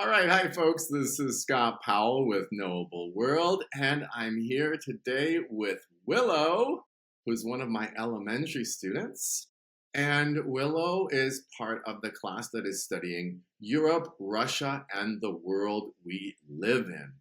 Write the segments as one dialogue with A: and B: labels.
A: All right, hi folks. This is Scott Powell with Knowable World, and I'm here today with Willow, who's one of my elementary students. And Willow is part of the class that is studying Europe, Russia, and the world we live in.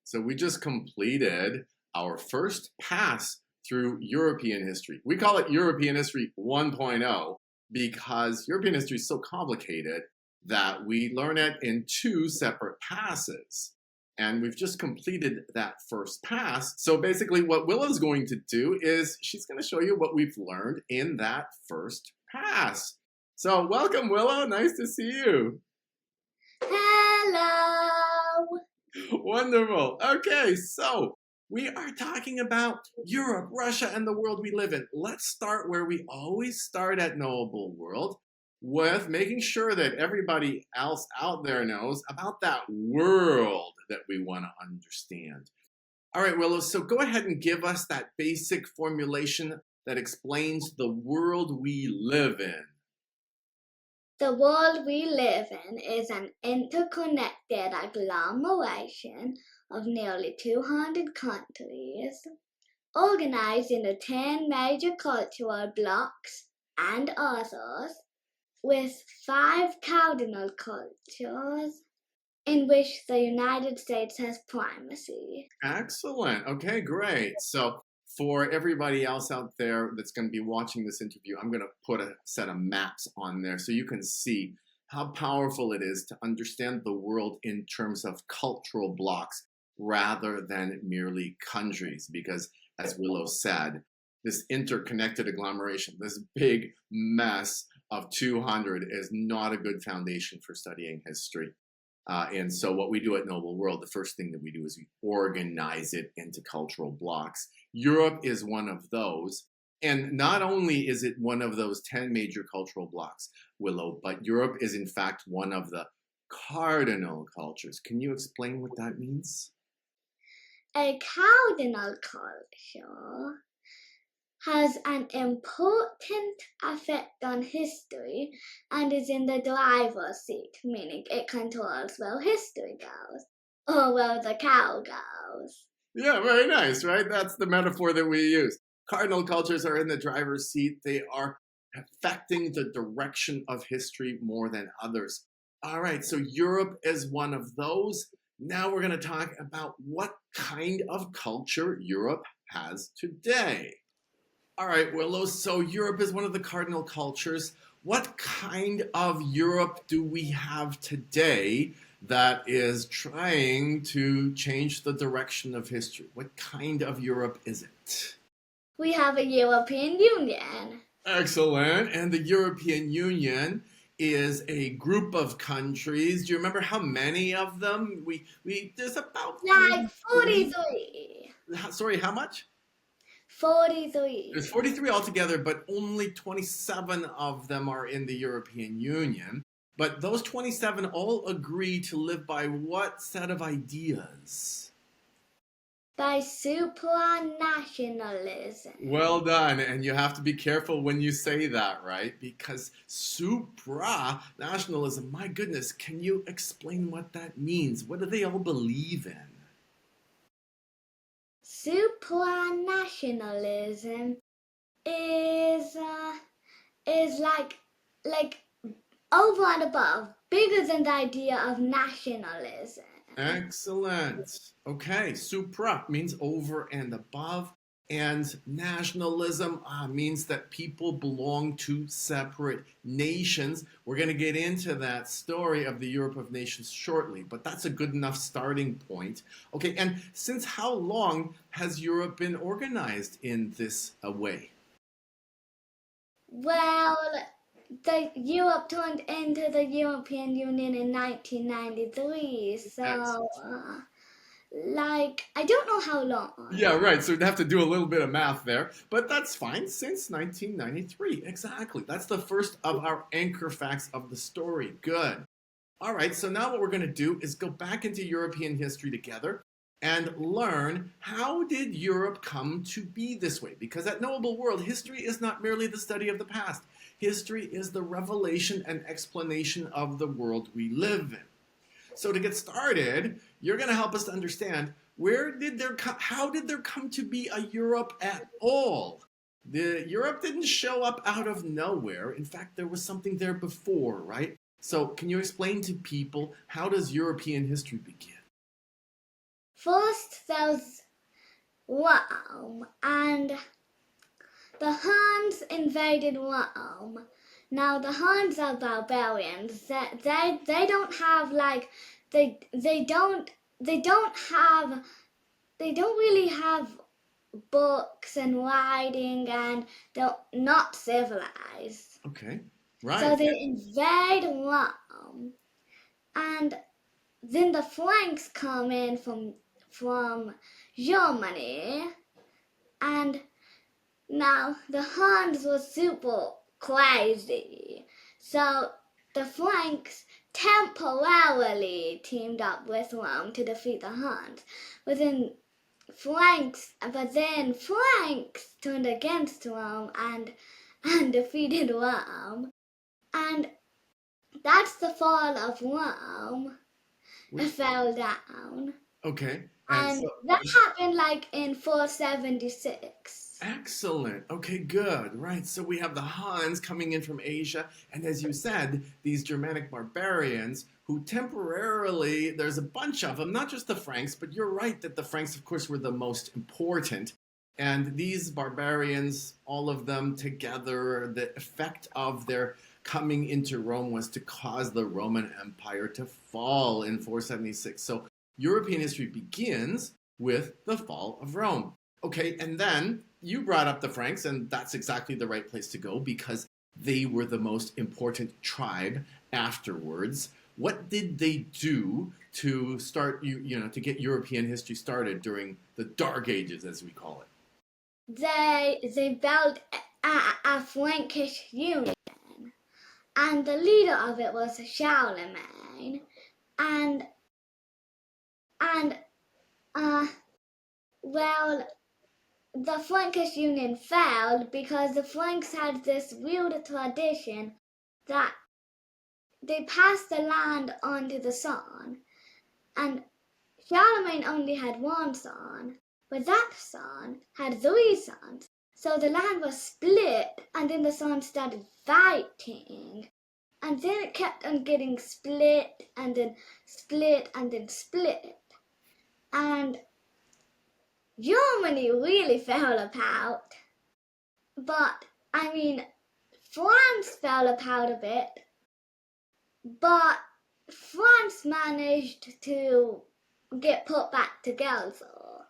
A: So we just completed our first pass through European history. We call it European History 1.0 because European history is so complicated that we learn it in two separate passes. And we've just completed that first pass. So basically what Willow's going to do is she's going to show you what we've learned in that first pass. So welcome, Willow. Nice to see you.
B: Hello.
A: Wonderful. Okay, so we are talking about Europe, Russia, and the world we live in. Let's start where we always start at Knowable World, with making sure that everybody else out there knows about that world that we want to understand. All right, Willow, so go ahead and give us that basic formulation that explains the world we live in.
B: The world we live in is an interconnected agglomeration of nearly 200 countries, organized into 10 major cultural blocks and others, with 5 cardinal cultures in which the United States has primacy.
A: Excellent. Okay, great. So for everybody else out there that's going to be watching this interview, I'm going to put a set of maps on there so you can see how powerful it is to understand the world in terms of cultural blocks rather than merely countries. Because as Willow said, this interconnected agglomeration, this big mess of 200 is not a good foundation for studying history. And so what we do at Knowable World, the first thing that we do is we organize it into cultural blocks. Europe is one of those. And not only is it one of those 10 major cultural blocks, Willow, but Europe is in fact one of the cardinal cultures. Can you explain what that means?
B: A cardinal culture has an important effect on history and is in the driver's seat, meaning it controls where history goes, or where the cow goes.
A: Yeah, very nice, right? That's the metaphor that we use. Cardinal cultures are in the driver's seat. They are affecting the direction of history more than others. All right, so Europe is one of those. Now we're going to talk about what kind of culture Europe has today. All right, Willow, so Europe is one of the cardinal cultures. What kind of Europe do we have today that is trying to change the direction of history? What kind of Europe is it?
B: We have a European Union.
A: Excellent. And the European Union is a group of countries. Do you remember how many of them? There's about
B: like 43.
A: Sorry, how much?
B: 43.
A: There's 43 altogether, but only 27 of them are in the European Union. But those 27 all agree to live by what set of ideas?
B: By supranationalism.
A: Well done. And you have to be careful when you say that, right? Because supranationalism, my goodness, can you explain what that means? What do they all believe in?
B: Supranationalism is like over and above, bigger than the idea of nationalism.
A: Excellent. Okay, supra means over and above, and nationalism means that people belong to separate nations. We're going to get into that story of the Europe of Nations shortly, but that's a good enough starting point. Okay, and since how long has Europe been organized in this way?
B: Well, Europe turned into the European Union in 1993, so I don't know how long.
A: Yeah, right. So we'd have to do a little bit of math there, but that's fine. Since 1993, exactly. That's the first of our anchor facts of the story. Good. All right, so now what we're going to do is go back into European history together and learn how did Europe come to be this way? Because at Knowable World, history is not merely the study of the past. History is the revelation and explanation of the world we live in. So to get started, you're going to help us to understand how did there come to be a Europe at all? The Europe didn't show up out of nowhere. In fact, there was something there before, right? So can you explain to people, how does European history begin?
B: First, there's Rome, and the Huns invaded Rome. Now the Huns are barbarians. They don't have like they don't really have books and writing, and they're not civilized.
A: Okay, right.
B: So they invade Rome, and then the Franks come in from Germany, and now the Huns were super crazy. So the Franks temporarily teamed up with Rome to defeat the Huns. But then Franks turned against Rome and defeated Rome. And that's the fall of Rome. It fell down.
A: Okay.
B: And that happened like in 476.
A: Excellent. Okay, good. Right. So we have the Huns coming in from Asia. And as you said, these Germanic barbarians who temporarily, there's a bunch of them, not just the Franks, but you're right that the Franks, of course, were the most important. And these barbarians, all of them together, the effect of their coming into Rome was to cause the Roman Empire to fall in 476. So European history begins with the fall of Rome. Okay, and then you brought up the Franks, and that's exactly the right place to go because they were the most important tribe afterwards. What did they do to start, to get European history started during the Dark Ages, as we call it?
B: They built a Frankish union, and the leader of it was Charlemagne, and the Frankish Union failed because the Franks had this weird tradition that they passed the land on to the son, and Charlemagne only had one son, but that son had 3 sons. So the land was split, and then the sons started fighting, and then it kept on getting split, and then split, and then split. And Germany really fell apart. But, France fell apart a bit. But France managed to get put back together.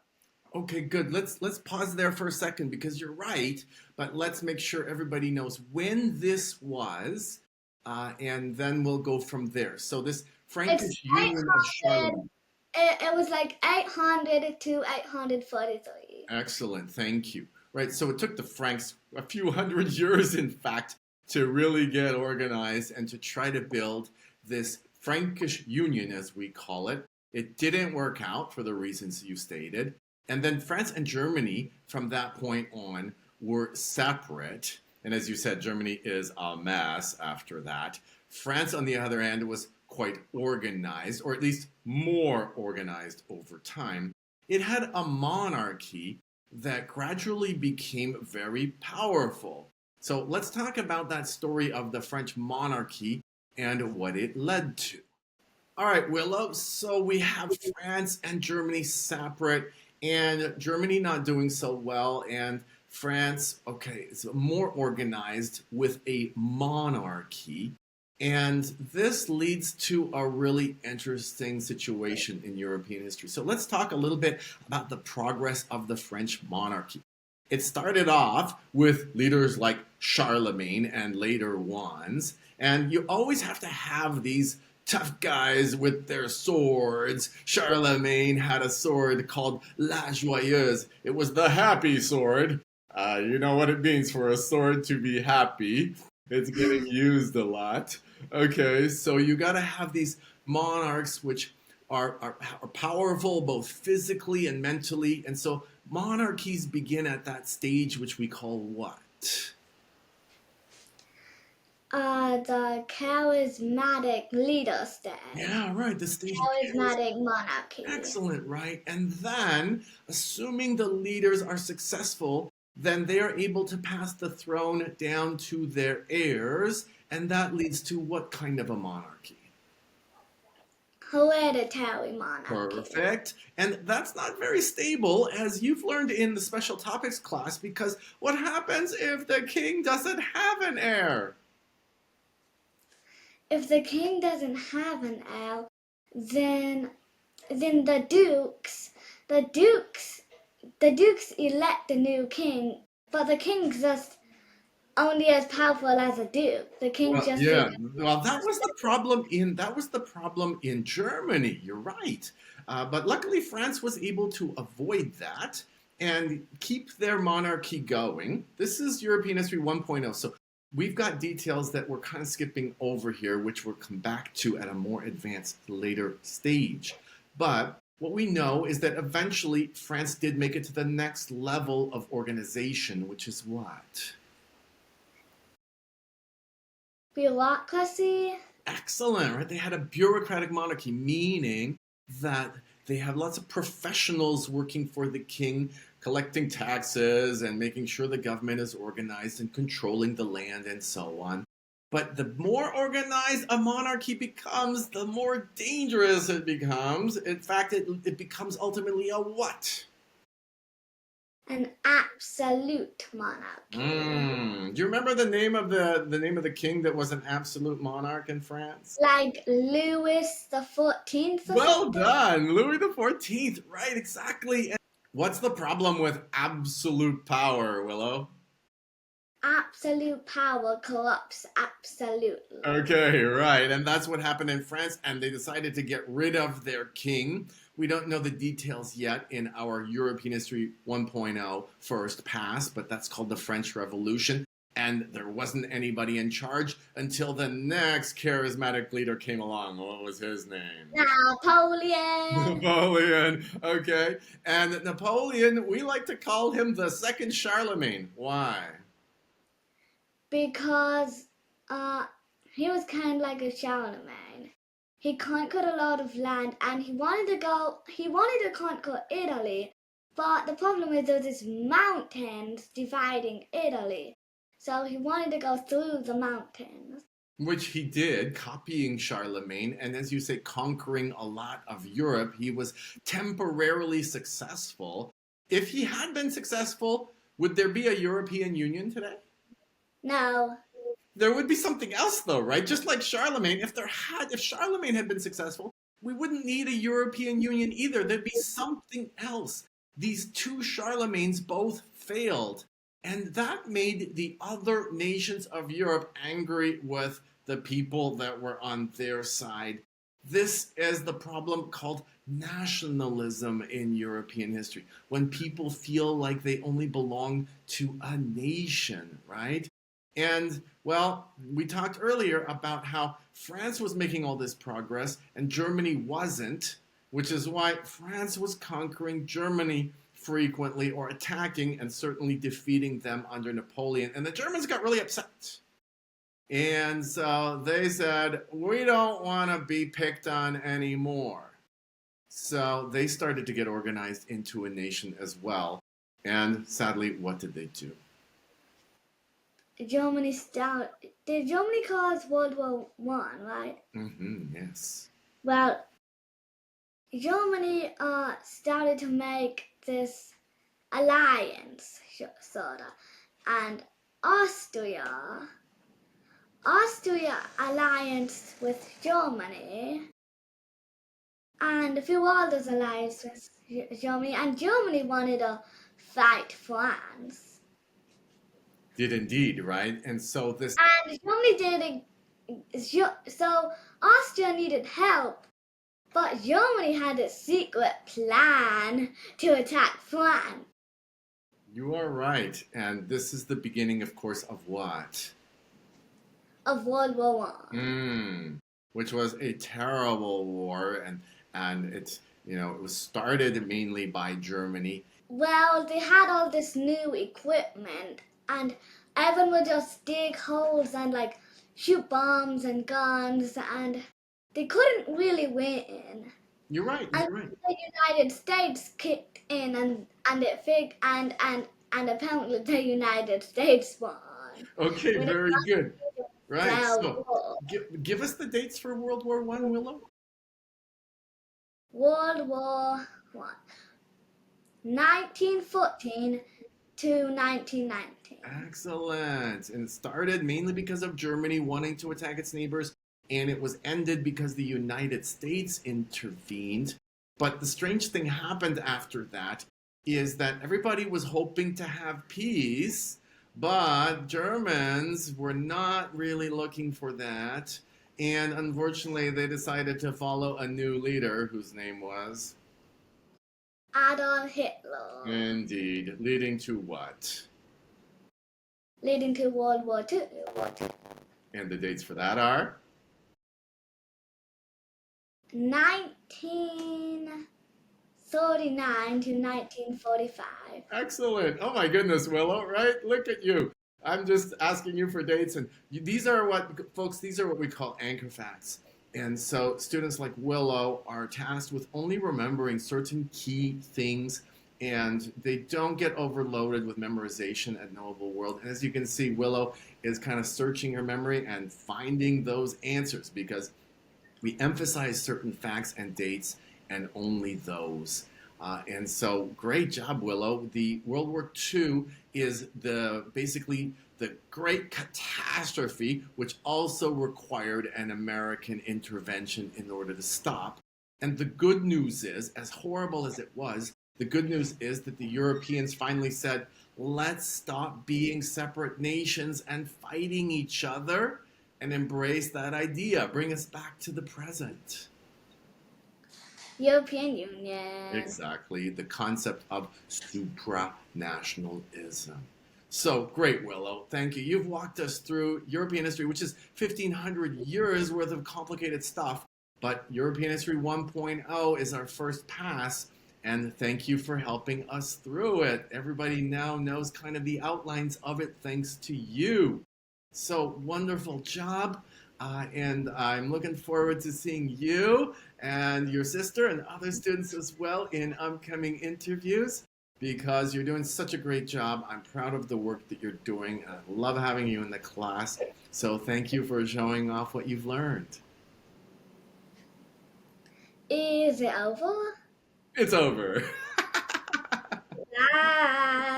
A: Okay, good. Let's pause there for a second because you're right, but let's make sure everybody knows when this was, and then we'll go from there. So this Frankish Union of Charlemagne.
B: It was like 800 to 843.
A: Excellent, thank you. Right, so it took the Franks a few hundred years, in fact, to really get organized and to try to build this Frankish Union, as we call it. It didn't work out for the reasons you stated. And then France and Germany, from that point on, were separate. And as you said, Germany is a mess after that. France, on the other hand, was quite organized, or at least more organized over time. It had a monarchy that gradually became very powerful. So let's talk about that story of the French monarchy and what it led to. All right, Willow, so we have France and Germany separate, and Germany not doing so well, and France, okay, is more organized with a monarchy. And this leads to a really interesting situation in European history. So let's talk a little bit about the progress of the French monarchy. It started off with leaders like Charlemagne and later ones. And you always have to have these tough guys with their swords. Charlemagne had a sword called La Joyeuse. It was the happy sword. You know what it means for a sword to be happy. It's getting used a lot. Okay, so you got to have these monarchs which are powerful both physically and mentally. And so monarchies begin at that stage which we call what?
B: The charismatic leader state.
A: Yeah, right. The stage of
B: Charismatic monarchy.
A: excellent, right? And then, assuming the leaders are successful, then they are able to pass the throne down to their heirs, and that leads to what kind of a monarchy?
B: Hereditary monarchy.
A: Perfect. And that's not very stable, as you've learned in the special topics class, because what happens if the king doesn't have an heir?
B: If the king doesn't have an heir, then the dukes elect the new king, but the king's just only as powerful as a duke. The king
A: Well,
B: just
A: yeah. Well, that was the problem in Germany. You're right. But luckily, France was able to avoid that and keep their monarchy going. This is European History 1.0. So we've got details that we're kind of skipping over here, which we'll come back to at a more advanced later stage. But what we know is that eventually France did make it to the next level of organization, which is what?
B: bureaucracy.
A: Excellent, right? They had a bureaucratic monarchy, meaning that they have lots of professionals working for the king, collecting taxes and making sure the government is organized and controlling the land and so on. But the more organized a monarchy becomes, the more dangerous it becomes. In fact, it becomes ultimately a what?
B: An absolute monarchy.
A: Do you remember the name of the king that was an absolute monarch in France?
B: Like Louis the 14th.
A: Well done, Louis the 14th. Right, exactly. And what's the problem with absolute power, Willow?
B: Absolute power corrupts absolutely.
A: Okay, right. And that's what happened in France, and they decided to get rid of their king. We don't know the details yet in our European History 1.0 first pass, but that's called the French Revolution. And there wasn't anybody in charge until the next charismatic leader came along. What was his name?
B: Napoleon.
A: Napoleon. Okay. And Napoleon, we like to call him the second Charlemagne. Why?
B: Because he was kind of like a Charlemagne. He conquered a lot of land, and he wanted to conquer Italy, but the problem is there's these mountains dividing Italy. So he wanted to go through the mountains.
A: Which he did, copying Charlemagne, and as you say, conquering a lot of Europe. He was temporarily successful. If he had been successful, would there be a European Union today?
B: No.
A: There would be something else though, right? Just like Charlemagne, if Charlemagne had been successful, we wouldn't need a European Union either. There'd be something else. These two Charlemagnes both failed, and that made the other nations of Europe angry with the people that were on their side. This is the problem called nationalism in European history, when people feel like they only belong to a nation, right? And, well, we talked earlier about how France was making all this progress and Germany wasn't, which is why France was conquering Germany frequently or attacking and certainly defeating them under Napoleon. And the Germans got really upset. And so they said, we don't want to be picked on anymore. So they started to get organized into a nation as well. And sadly, what did they do?
B: Did Germany cause World War One, right?
A: Yes.
B: Well, Germany started to make this alliance, sorta, and Austria alliance with Germany, and a few others alliance with Germany, and Germany wanted to fight France.
A: Did indeed, right? And so this.
B: And Germany so Austria needed help, but Germany had a secret plan to attack France.
A: You are right. And this is the beginning, of course, of what?
B: Of World War One.
A: Which was a terrible war, and it was started mainly by Germany.
B: Well, they had all this new equipment, and everyone would just dig holes and shoot bombs and guns, and they couldn't really win.
A: You're right.
B: And
A: You're right.
B: the United States kicked in, and apparently the United States won.
A: Okay,
B: When it
A: very good. Right.
B: was
A: So, give us the dates for World War I, Willow.
B: World War One, 1914 to 1919.
A: Excellent. And it started mainly because of Germany wanting to attack its neighbors, and it was ended because the United States intervened. But the strange thing happened after that is that everybody was hoping to have peace, but Germans were not really looking for that. And unfortunately, they decided to follow a new leader whose name was.
B: Adolf Hitler,
A: Indeed, leading to what?
B: leading to World War II.
A: And the dates for that are?
B: 1939 to 1945.
A: Excellent. Oh my goodness, Willow, right? Look at you. I'm just asking you for dates, and these are what, folks, these are what we call anchor facts. And so students like Willow are tasked with only remembering certain key things, and they don't get overloaded with memorization at Knowable World. And as you can see, Willow is kind of searching her memory and finding those answers because we emphasize certain facts and dates and only those. And so, great job, Willow. The World War II is basically the great catastrophe, which also required an American intervention in order to stop. And the good news is, as horrible as it was, the good news is that the Europeans finally said, let's stop being separate nations and fighting each other and embrace that idea. Bring us back to the present.
B: European Union.
A: Exactly, the concept of supranationalism. So great, Willow. Thank you. You've walked us through European history, which is 1,500 years worth of complicated stuff. But European History 1.0 is our first pass. And thank you for helping us through it. Everybody now knows kind of the outlines of it thanks to you. So wonderful job. And I'm looking forward to seeing you and your sister and other students as well in upcoming interviews because you're doing such a great job. I'm proud of the work that you're doing. I love having you in the class. So thank you for showing off what you've learned.
B: Is it over?
A: It's over.
B: Bye.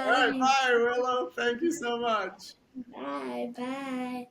A: All right, bye, Willow. Thank you so much.
B: Bye.